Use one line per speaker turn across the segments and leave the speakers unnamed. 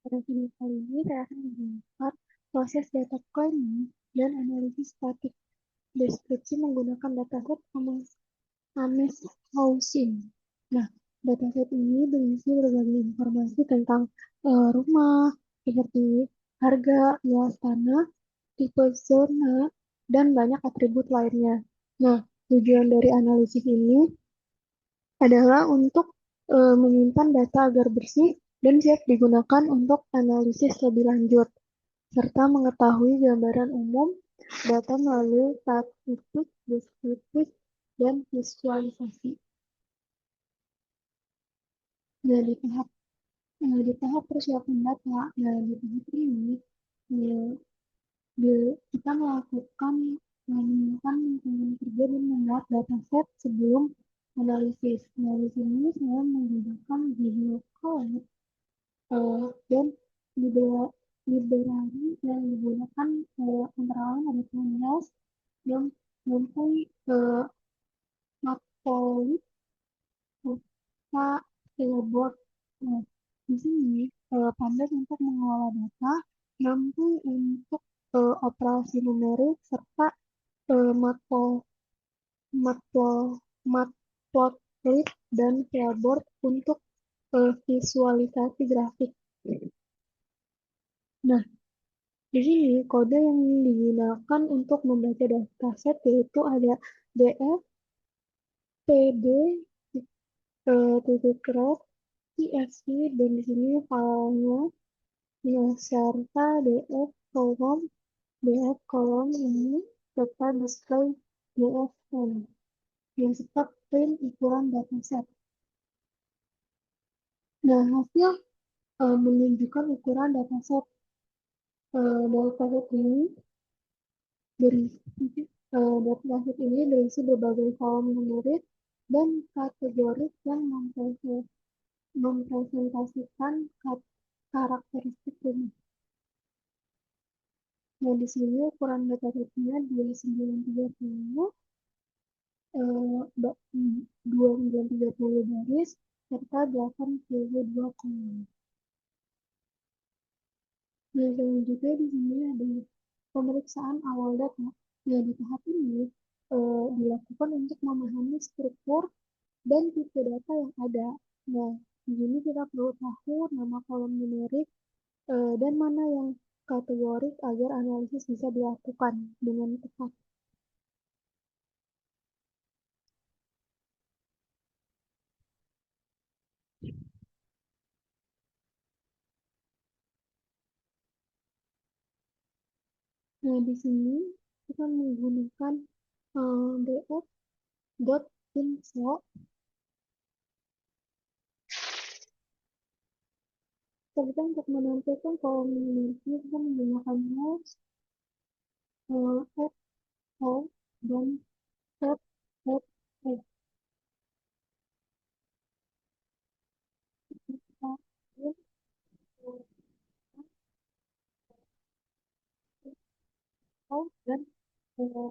Pada video kali ini saya akan menggunakan proses data cleaning dan analisis statik deskripsi menggunakan dataset Ames Housing. Nah, dataset ini berisi berbagai informasi tentang rumah, seperti harga, luas tanah, tipe zona, dan banyak atribut lainnya. Nah, tujuan dari analisis ini adalah untuk menyimpan data agar bersih dan siap digunakan untuk analisis lebih lanjut, serta mengetahui gambaran umum data melalui statistik, deskriptif, dan visualisasi. Nah, di tahap persiapan data, di tahap ini eh, kita melakukan lingkungan kerja dan membuat dataset sebelum analisis. Analisis ini saya menggunakan Google Colab dan library yang digunakan antara lain ada Pandas yang sampai Matplotlib, Pulsa, Scalable. Nah, di sini Pandas untuk mengelola data, mampu untuk operasi numerik serta Matplotlib, Matplotlib, Matplotlib dan Scalable untuk visualisasi grafik. Nah, di sini kode yang digunakan untuk membaca dataset yaitu ada df, pd, titik ref, csv, dan di sini filenya serta df kolom ini serta display dfn yang serta print ukuran dataset. Nah, hasil menunjukkan ukuran dataset dataset ini berisi dataset ini berisi berbagai kolom numerik dan kategoris yang mempresentasikan karakteristik rumah. Nah, di sini ukuran datasetnya 2930 2930 baris serta 82 kolom. Nah, selanjutnya di sini ada pemeriksaan awal data. Nah, di tahap ini dilakukan untuk memahami struktur dan tipe data yang ada. Nah, di sini kita perlu tahu nama kolom numerik dan mana yang kategoris agar analisis bisa dilakukan dengan tepat. Nah, di sini kita menggunakan df.info. Kita untuk menampilkan kolom numeriknya kita menggunakan mouse, F, dan tab, tab, F. Kita dan eh,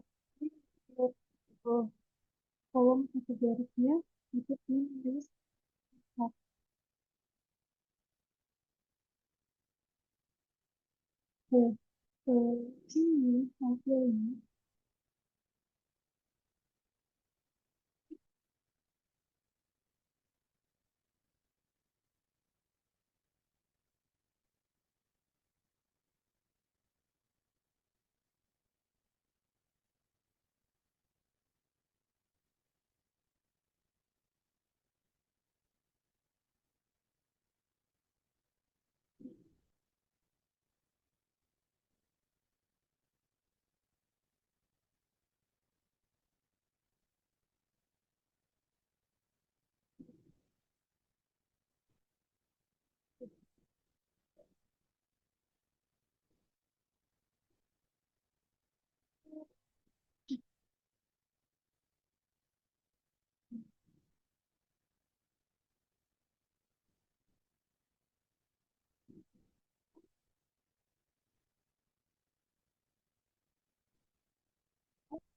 kolom kategorisnya itu tulis ke sini hasilnya.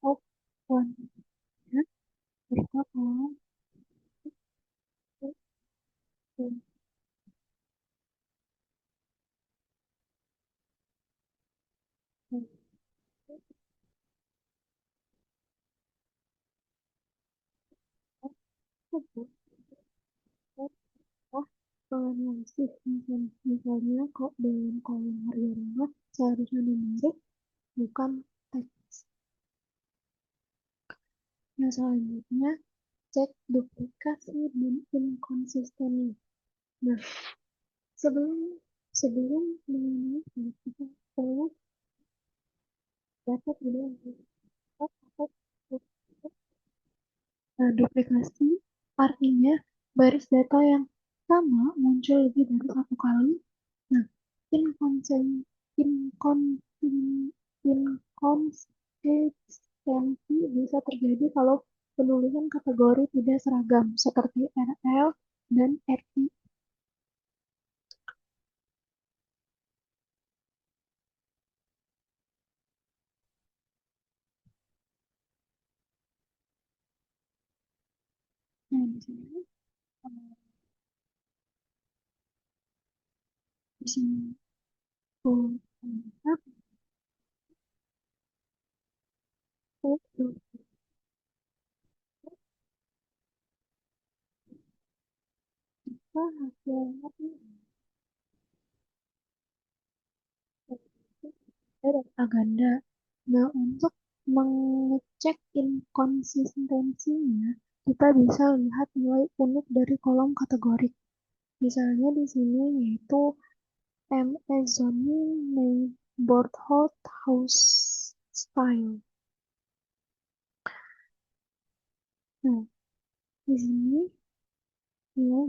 Oh, warnanya serta kolom analisis misalnya kok dalam kolom harga rumah seharusnya numerik bukan teks. Nah, selanjutnya cek duplikasi dan inkonsistensi. Nah, sebelum sebelum mengenai kita perlu data tidak duplikasi atau duplikasi artinya baris data yang sama muncul lebih dari satu kali. Nah, inkonsen, inkon, inkonsistensi bisa terjadi kalau penulisan kategori tidak seragam, seperti RL dan RI. Nah, di sini, di sini, oh, itu kita hasilnya ada agenda. Nah, untuk mengecek inkonsistensinya, kita bisa lihat nilai unik dari kolom kategori. Misalnya di sini yaitu Amazoning neighborhood house style. Nah, di sini nilai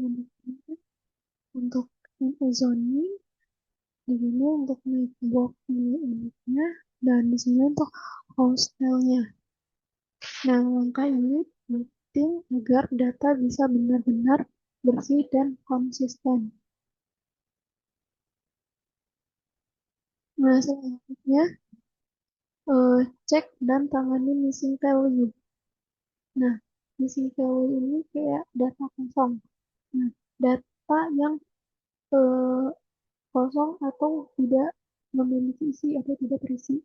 untuk Amazoning, di sini untuk neighborhood nilai uniknya, dan di sini untuk house style-nya. Nah, langkah ini penting agar data bisa benar-benar bersih dan konsisten. Nah, selanjutnya cek dan tangani missing value. Nah, missing value ini kayak data kosong. Nah, data yang eh, kosong atau tidak memiliki isi atau tidak berisi.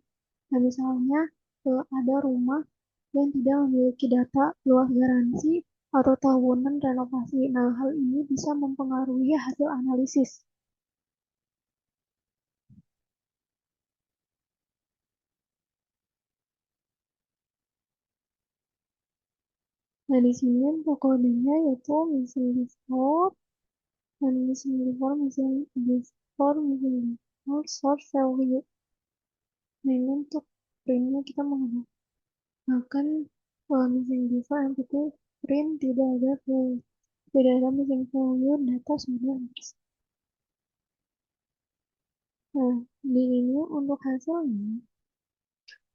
Nah, misalnya ada rumah yang tidak memiliki data luas garansi atau tahunan renovasi. Nah, hal ini bisa mempengaruhi hasil analisis. Nah, di sini untuk kodenya yaitu missing before dan missing before, missing before source value. Nah, ini untuk printnya kita menggunakan missing before entity print tidak ada missing value data sudah. Nah, di ini untuk hasilnya,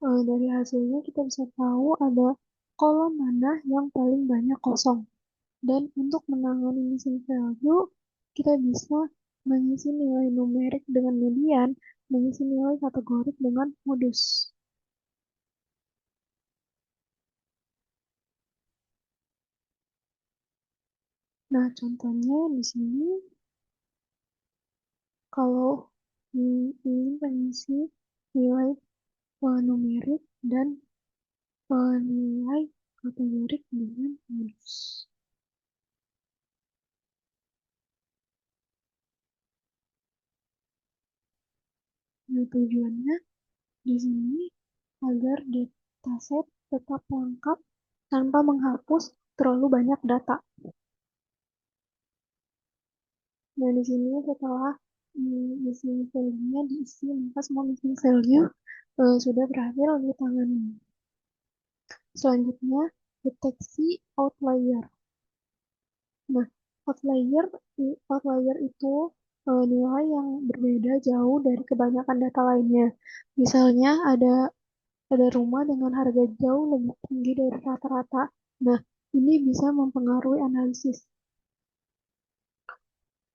dari hasilnya kita bisa tahu ada kolom mana yang paling banyak kosong. Dan untuk menangani missing value, kita bisa mengisi nilai numerik dengan median, mengisi nilai kategorik dengan modus. Nah, contohnya di sini, kalau ingin mengisi nilai numerik dan nilai kategorik dengan modus. Nah, tujuannya di sini agar dataset tetap lengkap tanpa menghapus terlalu banyak data. Nah, di sini setelah missing value-nya diisi, maka semua missing value sudah berhasil ditangani. Selanjutnya, deteksi outlier. Nah, outlier, outlier itu nilai yang berbeda jauh dari kebanyakan data lainnya. Misalnya ada rumah dengan harga jauh lebih tinggi dari rata-rata. Nah, ini bisa mempengaruhi analisis.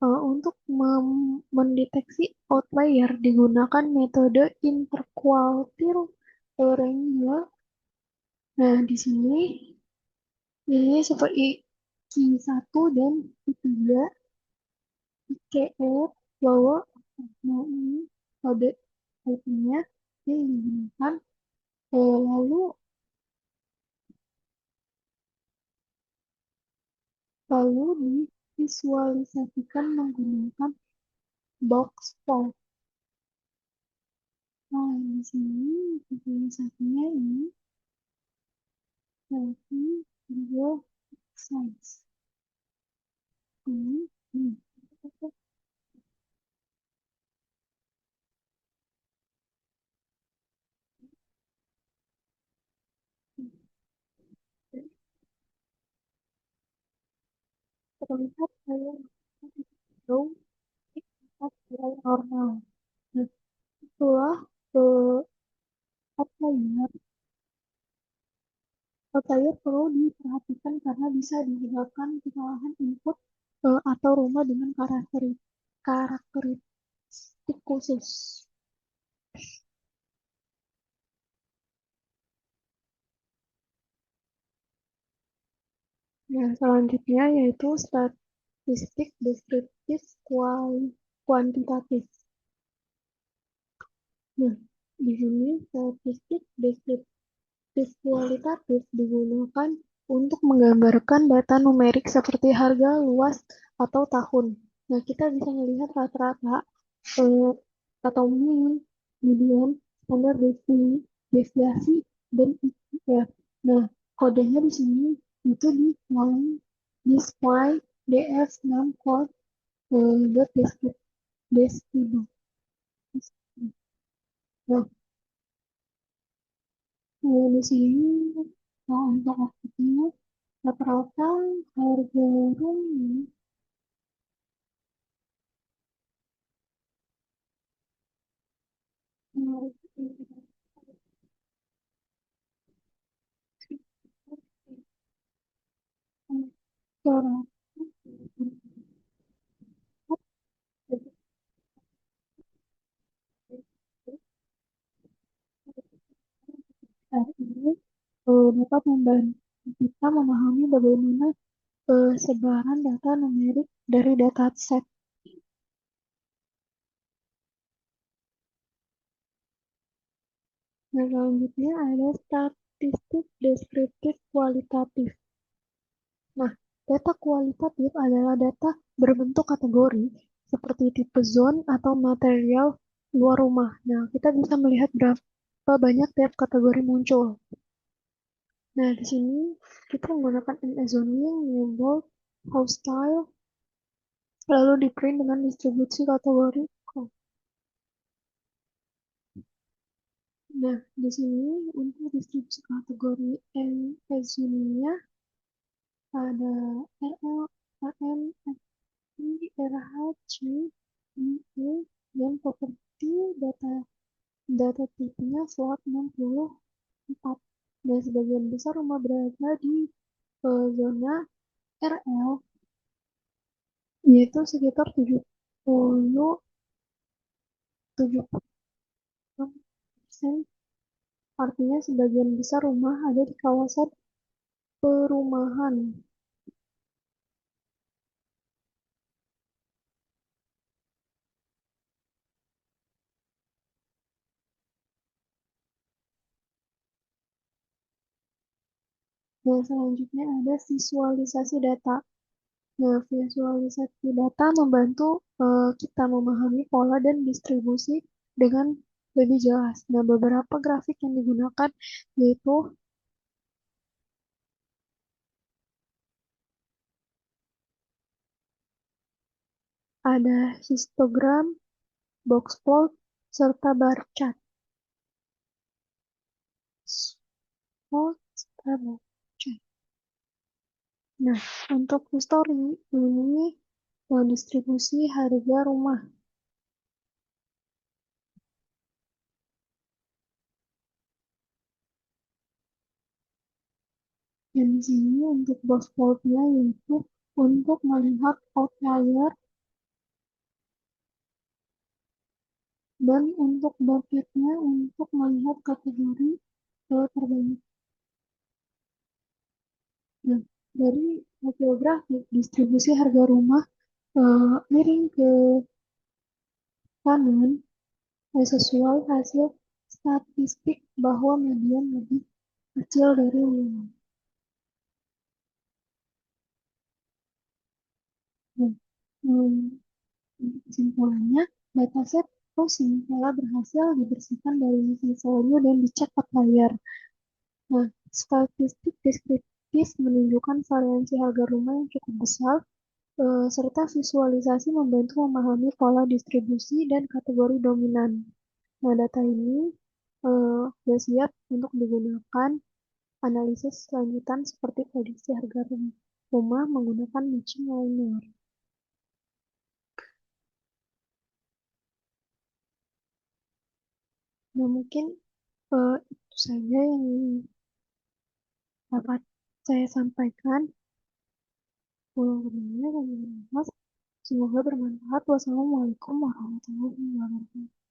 Untuk mendeteksi outlier digunakan metode interquartile range. Nah, di sini ini seperti Q1 dan Q3, IKR, bahwa nah ini kode IP-nya yang digunakan lalu lalu visualisasikan menggunakan box plot. Nah, di sini visualisasinya ini nanti Google Sites. Ini, hmm. Terlihat saya jauh tempat yang normal. Nah, itulah outlier. Outlier perlu diperhatikan karena bisa menyebabkan kesalahan input atau rumah dengan karakteristik khusus. Nah, selanjutnya yaitu statistik deskriptif kuantitatif. Nah, di sini statistik deskriptif kualitatif digunakan untuk menggambarkan data numerik seperti harga, luas, atau tahun. Nah, kita bisa melihat rata-rata eh, atau median, standar deviasi, dan ya. Nah, kodenya di sini itu di line display df6 code dot descriptive. Nah, di sini untuk aktifnya rata-rata harga room sekarang ini dapat membantu kita memahami bagaimana sebaran data numerik dari dataset. Nah, selanjutnya ada statistik deskriptif kualitatif. Nah, data kualitatif adalah data berbentuk kategori seperti tipe zone atau material luar rumah. Nah, kita bisa melihat berapa banyak tiap kategori muncul. Nah, di sini kita menggunakan zoning, new bold, house style, lalu di print dengan distribusi kategori. Nah, di sini untuk distribusi kategori zoning-nya ada RL, RM, FI, RH, C, IE, dan properti data tipenya slot 64. Dan sebagian besar rumah berada di zona RL, yaitu sekitar 77%. Artinya sebagian besar rumah ada di kawasan perumahan. Nah, selanjutnya ada visualisasi data. Nah, visualisasi data membantu kita memahami pola dan distribusi dengan lebih jelas. Nah, beberapa grafik yang digunakan yaitu ada histogram, box plot, serta bar chart. Plot serta bar chart. Nah, untuk history ini distribusi harga rumah. Dan di sini untuk box plotnya yaitu untuk melihat outlier. Dan untuk bucketnya untuk melihat kategori terbanyak. Nah, dari geografik distribusi harga rumah miring ke kanan sesuai hasil statistik bahwa median lebih kecil dari minimum. Hmm, kesimpulannya, dataset housing telah berhasil dibersihkan dari sisa value dan dicetak layar. Nah, statistik deskriptif menunjukkan variansi harga rumah yang cukup besar, serta visualisasi membantu memahami pola distribusi dan kategori dominan. Nah, data ini sudah siap untuk digunakan analisis lanjutan seperti prediksi harga rumah menggunakan matching linear. Nah, mungkin itu saja yang dapat saya sampaikan. Kurang lebihnya, Semoga bermanfaat. Wassalamualaikum warahmatullahi wabarakatuh.